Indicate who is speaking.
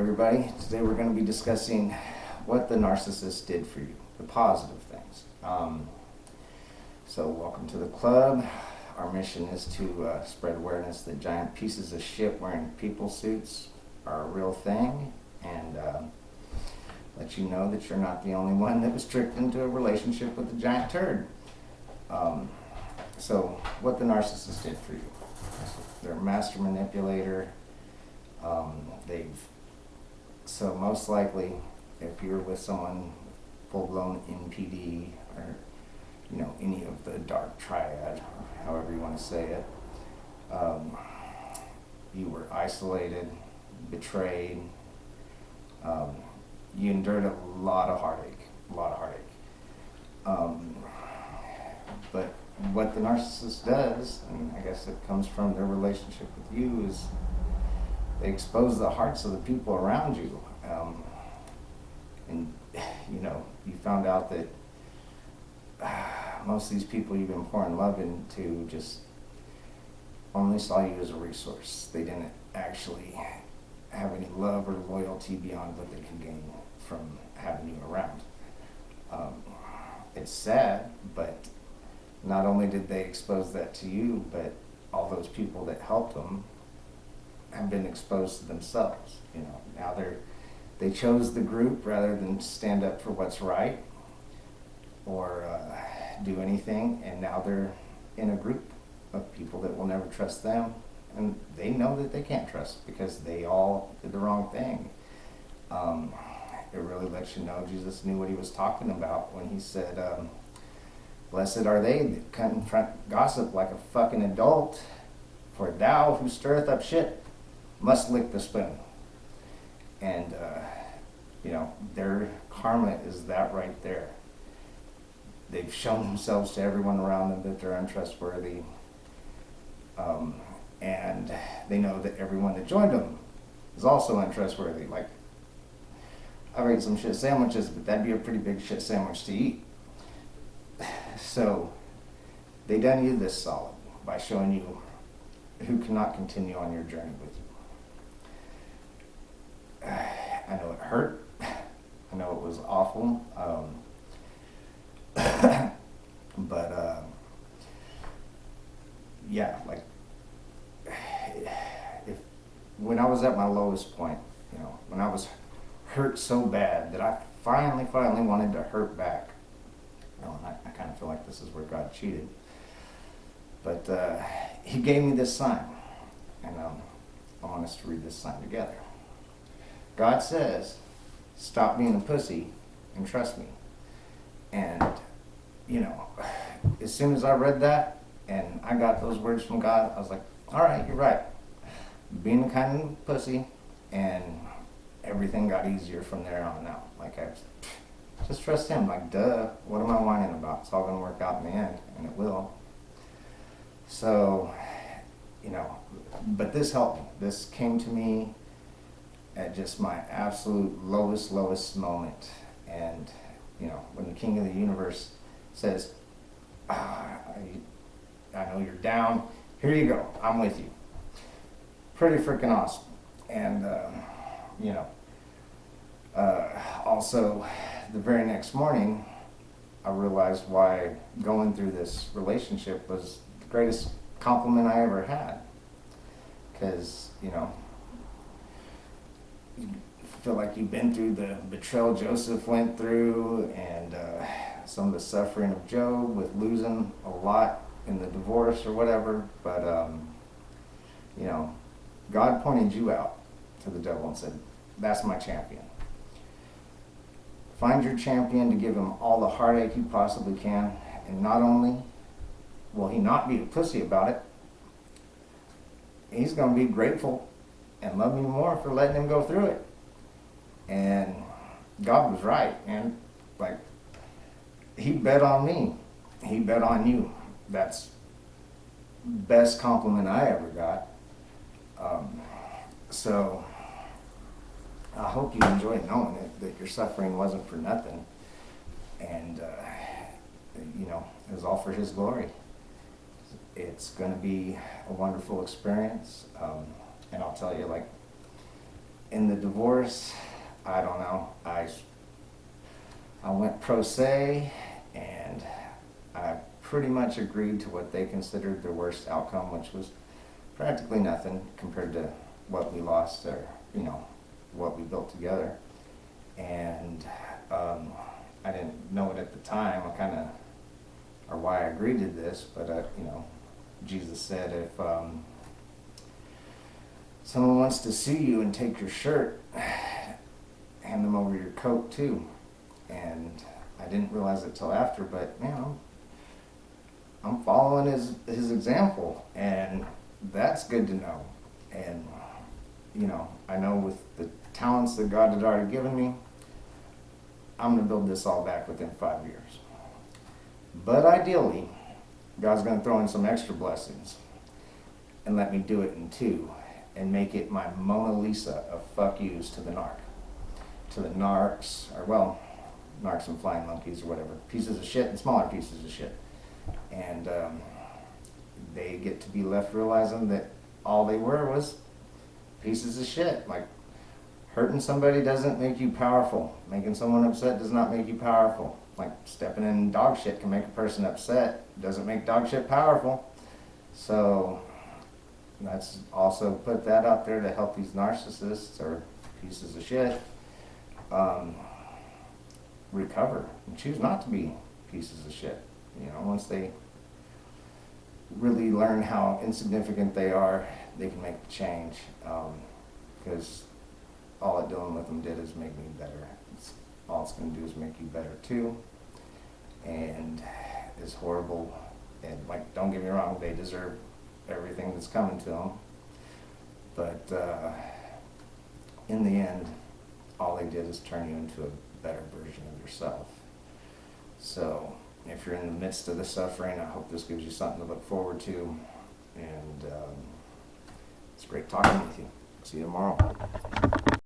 Speaker 1: everybody. Today we're going to be discussing what the narcissist did for you, the positive things. So welcome to the club. Our mission is to spread awareness that giant pieces of shit wearing people suits are a real thing, and let you know that you're not the only one that was tricked into a relationship with a giant turd. So what the narcissist did for you. They're a master manipulator. So most likely, if you're with someone full-blown NPD or any of the dark triad, or however you want to say it, you were isolated, betrayed. You endured a lot of heartache. But what the narcissist does, and I guess it comes from their relationship with you, is they expose the hearts of the people around you. And you found out that most of these people you've been pouring love into just only saw you as a resource. They didn't actually have any love or loyalty beyond what they could gain from having you around. It's sad, but not only did they expose that to you, but all those people that helped them have been exposed to themselves. Now they chose the group rather than stand up for what's right or do anything, and now they're in a group of people that will never trust them, and they know that they can't trust because they all did the wrong thing. It really lets you know Jesus knew what he was talking about when he said, blessed are they that confront gossip like a fucking adult, for thou who stirreth up shit must lick the spoon. And their karma is that right there. They've shown themselves to everyone around them that they're untrustworthy, and they know that everyone that joined them is also untrustworthy. Like, I've ate some shit sandwiches, but that'd be a pretty big shit sandwich to eat. So they done you this solid by showing you who cannot continue on your journey with you. I know it hurt. I know it was awful. But when I was at my lowest point, when I was hurt so bad that I finally wanted to hurt back. And I kind of feel like this is where God cheated. But he gave me this sign, and I want us to read this sign together. God says, stop being a pussy and trust me. And, as soon as I read that and I got those words from God, I was like, all right, you're right. Being a kind of pussy, and everything got easier from there on out. Like, I just trust him. Like, duh, what am I whining about? It's all going to work out in the end, and it will. So, but this helped me. This came to me at just my absolute lowest moment. And, when the King of the Universe says, I know you're down, here you go, I'm with you. Pretty freaking awesome. And, also, the very next morning, I realized why going through this relationship was the greatest compliment I ever had. Because, you feel like you've been through the betrayal Joseph went through, and some of the suffering of Job with losing a lot in the divorce or whatever. But, God pointed you out to the devil and said, that's my champion. Find your champion to give him all the heartache you possibly can, and not only will he not be a pussy about it, he's going to be grateful and love me more for letting him go through it. And God was right, and he bet on me. He bet on you. That's the best compliment I ever got. So I hope you enjoyed knowing that your suffering wasn't for nothing, and it was all for his glory. It's going to be a wonderful experience, and I'll tell you, in the divorce, I don't know. I went pro se, and I pretty much agreed to what they considered their worst outcome, which was practically nothing compared to what we lost, or what we built together. And I didn't know it at the time. Or why I agreed to this, but Jesus said, if someone wants to sue you and take your shirt, hand them over your coat too. And I didn't realize it till after, but I'm following his example, and that's good to know. And I know with the talents that God had already given me, I'm going to build this all back within 5 years. But ideally, God's going to throw in some extra blessings and let me do it in 2 and make it my Mona Lisa of fuck yous to the narc. To the narcs, or narcs and flying monkeys or whatever. Pieces of shit and smaller pieces of shit. And they get to be left realizing that all they were was pieces of shit. Like, hurting somebody doesn't make you powerful. Making someone upset does not make you powerful. Like, stepping in dog shit can make a person upset. Doesn't make dog shit powerful. So that's also put that out there to help these narcissists or pieces of shit recover and choose not to be pieces of shit. Once they really learn how insignificant they are, they can make the change. Because all it dealing with them did is make me better. All it's going to do is make you better too. And it's horrible. And don't get me wrong, they deserve everything that's coming to them. But in the end, all they did is turn you into a better version of yourself. So if you're in the midst of the suffering, I hope this gives you something to look forward to. And it's great talking with you. See you tomorrow.